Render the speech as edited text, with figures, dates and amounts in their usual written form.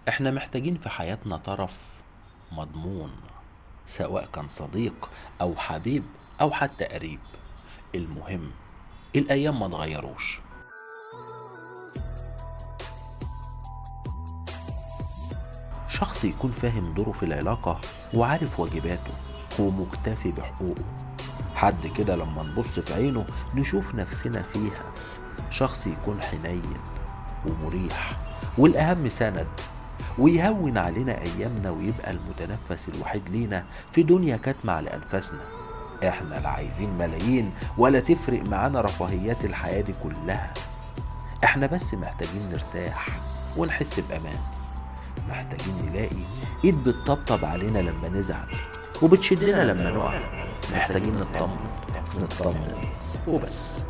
احنا محتاجين في حياتنا طرف مضمون، سواء كان صديق او حبيب او حتى قريب. المهم الايام ما تغيروش. شخص يكون فاهم دوره في العلاقة وعارف واجباته ومكتفي بحقوقه. حد كده لما نبص في عينه نشوف نفسنا فيها. شخص يكون حنين ومريح، والأهم سند، ويهون علينا أيامنا ويبقى المتنفس الوحيد لينا في دنيا كاتمة على أنفاسنا. احنا لا عايزين ملايين ولا تفرق معانا رفاهيات الحياة دي كلها. احنا بس محتاجين نرتاح ونحس بأمان. محتاجين نلاقي ايد بتطبطب علينا لما نزعل وبتشدنا لما نقع. محتاجين نطمن وبس.